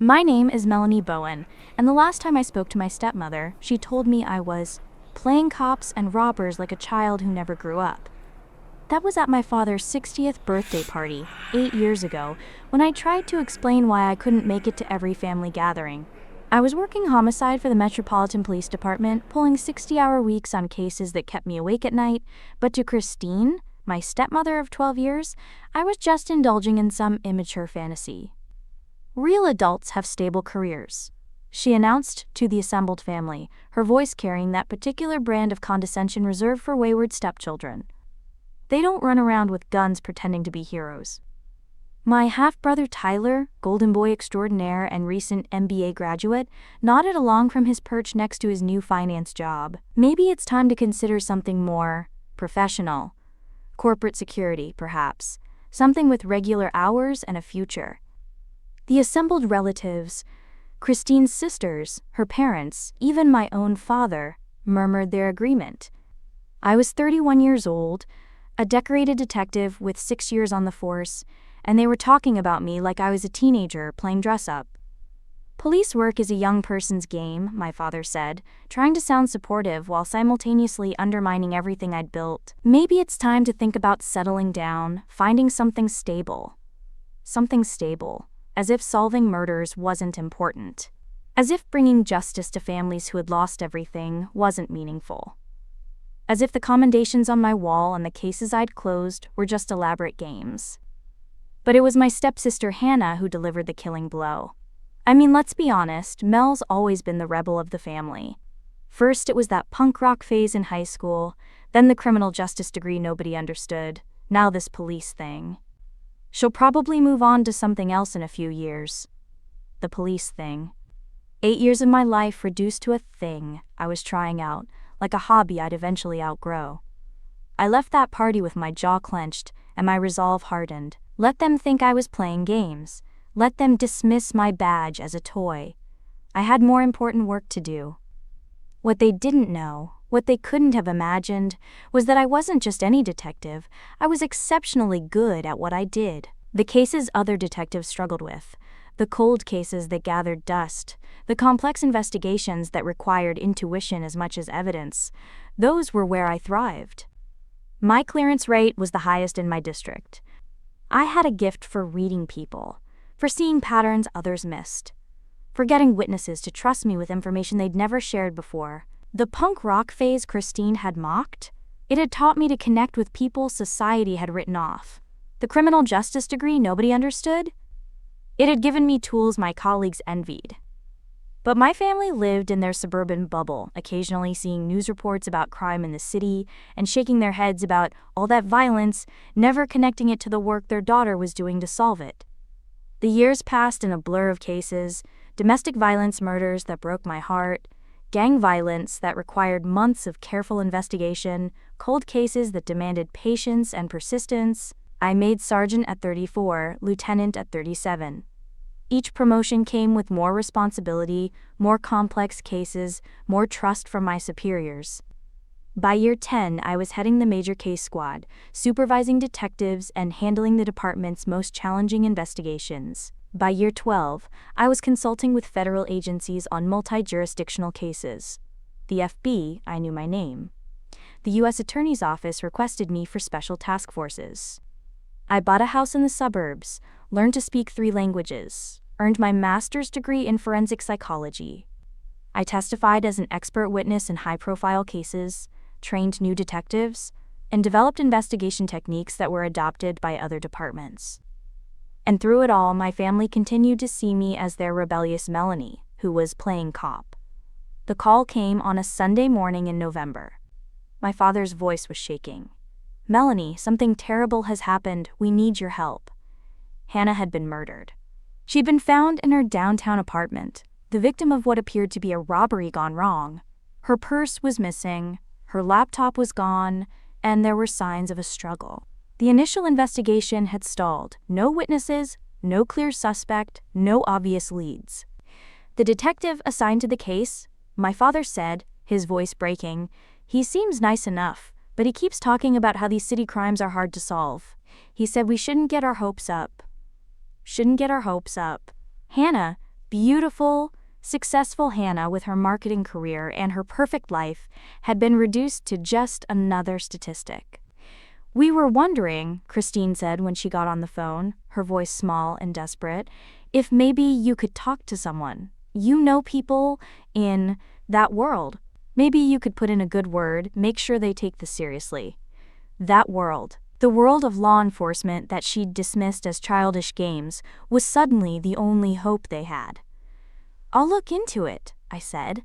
My name is Melanie Bowen, and the last time I spoke to my stepmother, she told me I was playing cops and robbers like a child who never grew up. That was at my father's 60th birthday party, 8 years ago, when I tried to explain why I couldn't make it to every family gathering. I was working homicide for the Metropolitan Police Department, pulling 60-hour weeks on cases that kept me awake at night, but to Christine, my stepmother of 12 years, I was just indulging in some immature fantasy. Real adults have stable careers, she announced to the assembled family, her voice carrying that particular brand of condescension reserved for wayward stepchildren. They don't run around with guns pretending to be heroes. My half-brother Tyler, golden boy extraordinaire and recent MBA graduate, nodded along from his perch next to his new finance job. Maybe it's time to consider something more professional. Corporate security, perhaps. Something with regular hours and a future. The assembled relatives, Christine's sisters, her parents, even my own father, murmured their agreement. I was 31 years old, a decorated detective with 6 years on the force, and they were talking about me like I was a teenager playing dress-up. Police work is a young person's game, my father said, trying to sound supportive while simultaneously undermining everything I'd built. Maybe it's time to think about settling down, finding something stable. Something stable. As if solving murders wasn't important. As if bringing justice to families who had lost everything wasn't meaningful. As if the commendations on my wall and the cases I'd closed were just elaborate games. But it was my stepsister Hannah who delivered the killing blow. I mean, let's be honest, Mel's always been the rebel of the family. First it was that punk rock phase in high school, then the criminal justice degree nobody understood, now this police thing. She'll probably move on to something else in a few years. The police thing. 8 years of my life reduced to a thing I was trying out, like a hobby I'd eventually outgrow. I left that party with my jaw clenched and my resolve hardened. Let them think I was playing games. Let them dismiss my badge as a toy. I had more important work to do. What they didn't know, what they couldn't have imagined, was that I wasn't just any detective. I was exceptionally good at what I did. The cases other detectives struggled with, the cold cases that gathered dust, the complex investigations that required intuition as much as evidence, those were where I thrived. My clearance rate was the highest in my district. I had a gift for reading people, for seeing patterns others missed, for getting witnesses to trust me with information they'd never shared before. The punk rock phase Christine had mocked, it had taught me to connect with people society had written off. The criminal justice degree nobody understood, it had given me tools my colleagues envied. But my family lived in their suburban bubble, occasionally seeing news reports about crime in the city and shaking their heads about all that violence, never connecting it to the work their daughter was doing to solve it. The years passed in a blur of cases, domestic violence murders that broke my heart, gang violence that required months of careful investigation, cold cases that demanded patience and persistence. I made sergeant at 34, lieutenant at 37. Each promotion came with more responsibility, more complex cases, more trust from my superiors. By year 10, I was heading the major case squad, supervising detectives and handling the department's most challenging investigations. By year 12, I was consulting with federal agencies on multi-jurisdictional cases. The FBI, I knew my name. The U.S. Attorney's Office requested me for special task forces. I bought a house in the suburbs, learned to speak 3 languages, earned my master's degree in forensic psychology. I testified as an expert witness in high-profile cases, trained new detectives, and developed investigation techniques that were adopted by other departments. And through it all, my family continued to see me as their rebellious Melanie, who was playing cop. The call came on a Sunday morning in November. My father's voice was shaking. "Melanie, something terrible has happened. We need your help." Hannah had been murdered. She'd been found in her downtown apartment, the victim of what appeared to be a robbery gone wrong. Her purse was missing, her laptop was gone, and there were signs of a struggle. The initial investigation had stalled. No witnesses, no clear suspect, no obvious leads. The detective assigned to the case, my father said, his voice breaking, "He seems nice enough, but he keeps talking about how these city crimes are hard to solve. He said we shouldn't get our hopes up." Hannah, Beautiful, successful Hannah, with her marketing career and her perfect life, had been reduced to just another statistic. "We were wondering," Christine said when she got on the phone, her voice small and desperate, "if maybe you could talk to someone. You know people in that world. Maybe you could put in a good word, make sure they take this seriously." That world, the world of law enforcement that she'd dismissed as childish games, was suddenly the only hope they had. "I'll look into it," I said.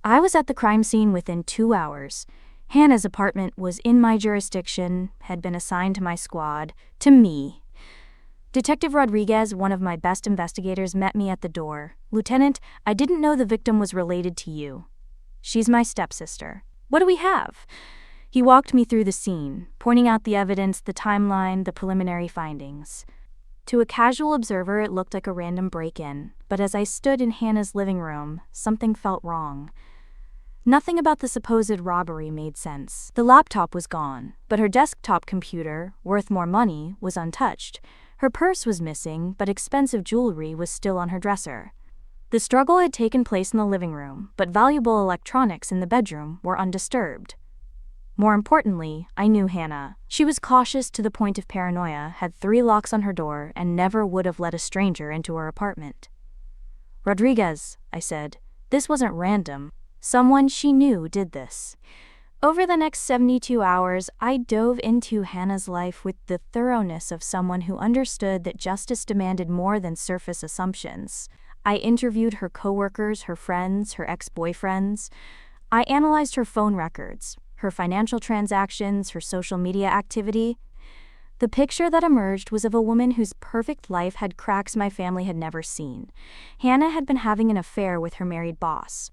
I was at the crime scene within 2 hours. Hannah's apartment was in my jurisdiction, had been assigned to my squad, to me. Detective Rodriguez, one of my best investigators, met me at the door. "Lieutenant, I didn't know the victim was related to you." "She's my stepsister." "What do we have?" He walked me through the scene, pointing out the evidence, the timeline, the preliminary findings. To a casual observer, it looked like a random break-in, but as I stood in Hannah's living room, something felt wrong. Nothing about the supposed robbery made sense. The laptop was gone, but her desktop computer, worth more money, was untouched. Her purse was missing, but expensive jewelry was still on her dresser. The struggle had taken place in the living room, but valuable electronics in the bedroom were undisturbed. More importantly, I knew Hannah. She was cautious to the point of paranoia, had 3 locks on her door, and never would have let a stranger into her apartment. "Rodriguez," I said, "this wasn't random. Someone she knew did this." Over the next 72 hours, I dove into Hannah's life with the thoroughness of someone who understood that justice demanded more than surface assumptions. I interviewed her coworkers, her friends, her ex-boyfriends. I analyzed her phone records, her financial transactions, her social media activity. The picture that emerged was of a woman whose perfect life had cracks my family had never seen. Hannah had been having an affair with her married boss.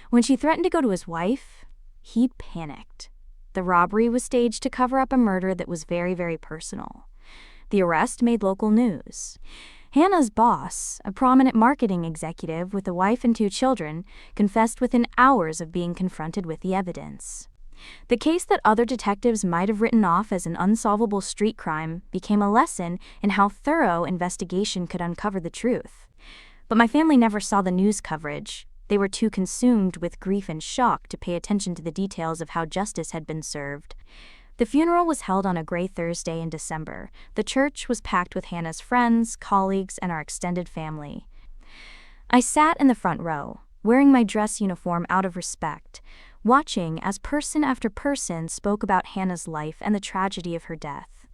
When she threatened to go to his wife, he panicked. The robbery was staged to cover up a murder that was very, very personal. The arrest made local news. Hannah's boss, a prominent marketing executive with a wife and 2 children, confessed within hours of being confronted with the evidence. The case that other detectives might have written off as an unsolvable street crime became a lesson in how thorough investigation could uncover the truth. But my family never saw the news coverage. They were too consumed with grief and shock to pay attention to the details of how justice had been served. The funeral was held on a gray Thursday in December. The church was packed with Hannah's friends, colleagues, and our extended family. I sat in the front row, wearing my dress uniform out of respect, watching as person after person spoke about Hannah's life and the tragedy of her death.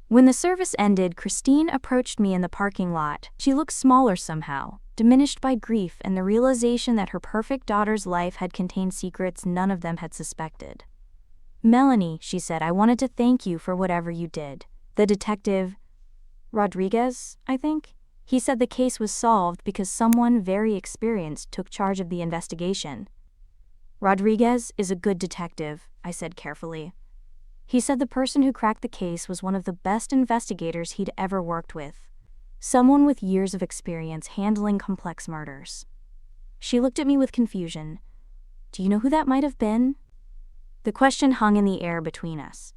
When the service ended, Christine approached me in the parking lot. She looked smaller somehow, diminished by grief and the realization that her perfect daughter's life had contained secrets none of them had suspected. "Melanie," she said, "I wanted to thank you for whatever you did." The detective, Rodriguez, I think? He said the case was solved because someone very experienced took charge of the investigation. "Rodriguez is a good detective," I said carefully. He said the person who cracked the case was one of the best investigators he'd ever worked with. Someone with years of experience handling complex murders. She looked at me with confusion. "Do you know who that might have been?" The question hung in the air between us.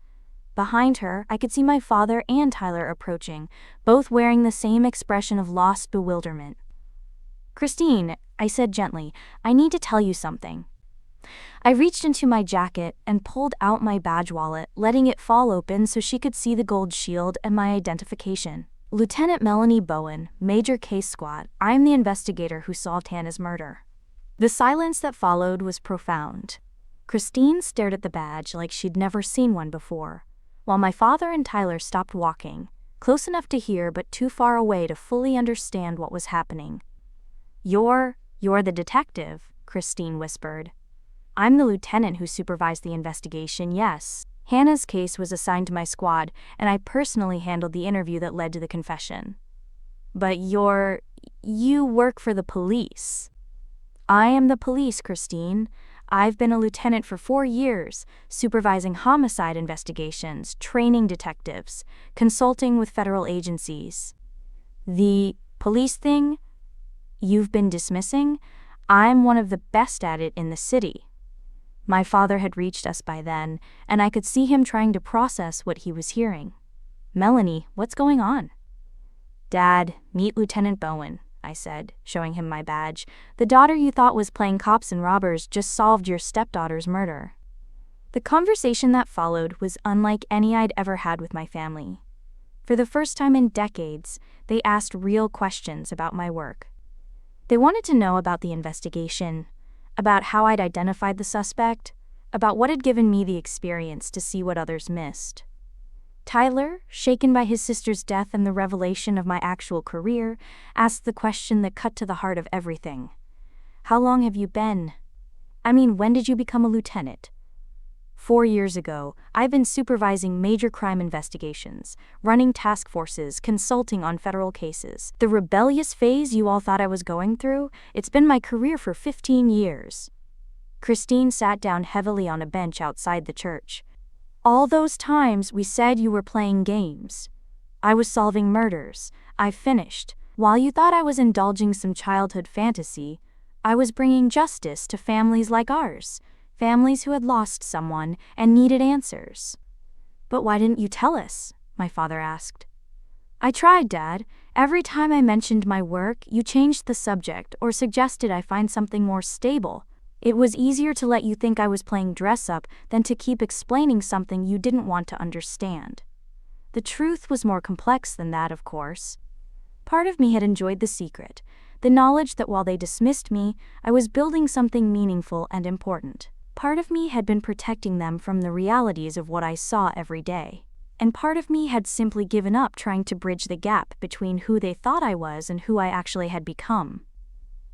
Behind her, I could see my father and Tyler approaching, both wearing the same expression of lost bewilderment. "Christine," I said gently, "I need to tell you something." I reached into my jacket and pulled out my badge wallet, letting it fall open so she could see the gold shield and my identification. "Lieutenant Melanie Bowen, Major Case Squad. I'm the investigator who solved Hannah's murder." The silence that followed was profound. Christine stared at the badge like she'd never seen one before, while my father and Tyler stopped walking, close enough to hear but too far away to fully understand what was happening. You're the detective," Christine whispered. "I'm the lieutenant who supervised the investigation, yes. Hannah's case was assigned to my squad, and I personally handled the interview that led to the confession." "But you work for the police." "I am the police, Christine. I've been a lieutenant for 4 years, supervising homicide investigations, training detectives, consulting with federal agencies." "The police thing you've been dismissing? I'm one of the best at it in the city." My father had reached us by then, and I could see him trying to process what he was hearing. "Melanie, what's going on?" "Dad, meet Lieutenant Bowen. I said, showing him my badge. "The daughter you thought was playing cops and robbers just solved your stepdaughter's murder." The conversation that followed was unlike any I'd ever had with my family. For the first time in decades, they asked real questions about my work. They wanted to know about the investigation, about how I'd identified the suspect, about what had given me the experience to see what others missed. Tyler, shaken by his sister's death and the revelation of my actual career, asked the question that cut to the heart of everything. "How long have you been? I mean, when did you become a lieutenant?" 4 years ago, I've been supervising major crime investigations, running task forces, consulting on federal cases. The rebellious phase you all thought I was going through, it's been my career for 15 years. Christine sat down heavily on a bench outside the church. "All those times we said you were playing games. I was solving murders. I finished. While you thought I was indulging some childhood fantasy, I was bringing justice to families like ours. Families who had lost someone and needed answers." "But why didn't you tell us?" my father asked. "I tried, Dad. Every time I mentioned my work, you changed the subject or suggested I find something more stable. It was easier to let you think I was playing dress-up than to keep explaining something you didn't want to understand. The truth was more complex than that, of course." Part of me had enjoyed the secret, the knowledge that while they dismissed me, I was building something meaningful and important. Part of me had been protecting them from the realities of what I saw every day. And part of me had simply given up trying to bridge the gap between who they thought I was and who I actually had become.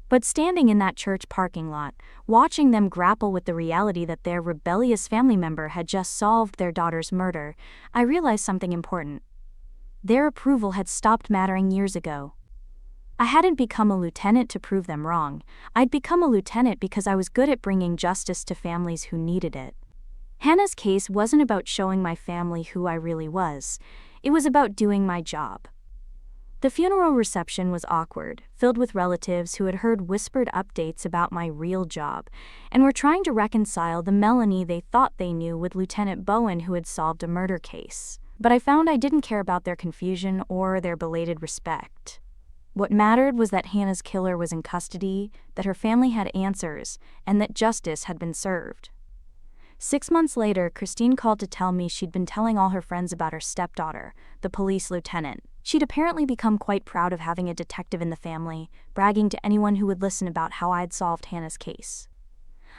But standing in that church parking lot, watching them grapple with the reality that their rebellious family member had just solved their daughter's murder, I realized something important. Their approval had stopped mattering years ago. I hadn't become a lieutenant to prove them wrong. I'd become a lieutenant because I was good at bringing justice to families who needed it. Hannah's case wasn't about showing my family who I really was. It was about doing my job. The funeral reception was awkward, filled with relatives who had heard whispered updates about my real job, and were trying to reconcile the Melanie they thought they knew with Lieutenant Bowen, who had solved a murder case. But I found I didn't care about their confusion or their belated respect. What mattered was that Hannah's killer was in custody, that her family had answers, and that justice had been served. 6 months later, Christine called to tell me she'd been telling all her friends about her stepdaughter, the police lieutenant. She'd apparently become quite proud of having a detective in the family, bragging to anyone who would listen about how I'd solved Hannah's case.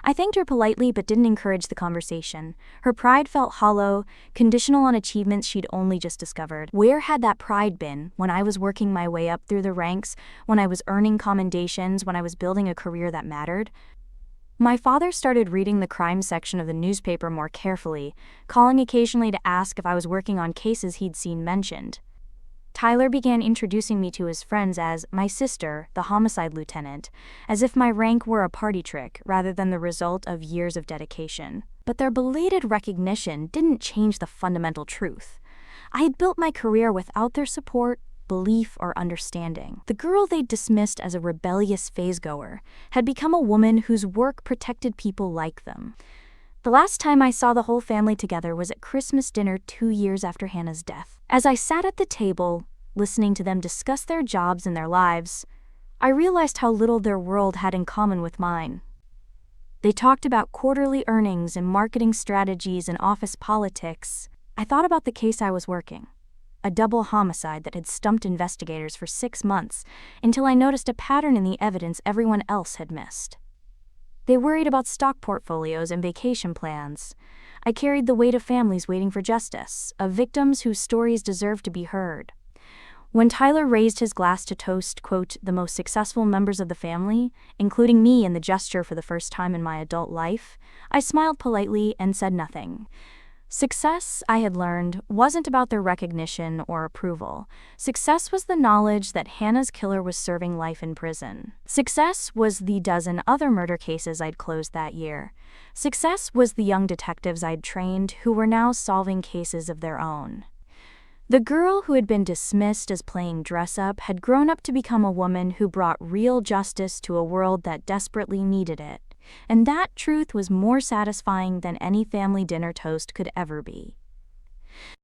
I thanked her politely but didn't encourage the conversation. Her pride felt hollow, conditional on achievements she'd only just discovered. Where had that pride been when I was working my way up through the ranks, when I was earning commendations, when I was building a career that mattered? My father started reading the crime section of the newspaper more carefully, calling occasionally to ask if I was working on cases he'd seen mentioned. Tyler began introducing me to his friends as my sister, the homicide lieutenant, as if my rank were a party trick rather than the result of years of dedication. But their belated recognition didn't change the fundamental truth. I had built my career without their support, belief, or understanding. The girl they'd dismissed as a rebellious phasegoer had become a woman whose work protected people like them. The last time I saw the whole family together was at Christmas dinner 2 years after Hannah's death. As I sat at the table, listening to them discuss their jobs and their lives, I realized how little their world had in common with mine. They talked about quarterly earnings and marketing strategies and office politics. I thought about the case I was working, a double homicide that had stumped investigators for 6 months until I noticed a pattern in the evidence everyone else had missed. They worried about stock portfolios and vacation plans. I carried the weight of families waiting for justice, of victims whose stories deserved to be heard. When Tyler raised his glass to toast, quote, the most successful members of the family, including me in the gesture for the first time in my adult life, I smiled politely and said nothing. Success, I had learned, wasn't about their recognition or approval. Success was the knowledge that Hannah's killer was serving life in prison. Success was the dozen other murder cases I'd closed that year. Success was the young detectives I'd trained who were now solving cases of their own. The girl who had been dismissed as playing dress-up had grown up to become a woman who brought real justice to a world that desperately needed it. And that truth was more satisfying than any family dinner toast could ever be.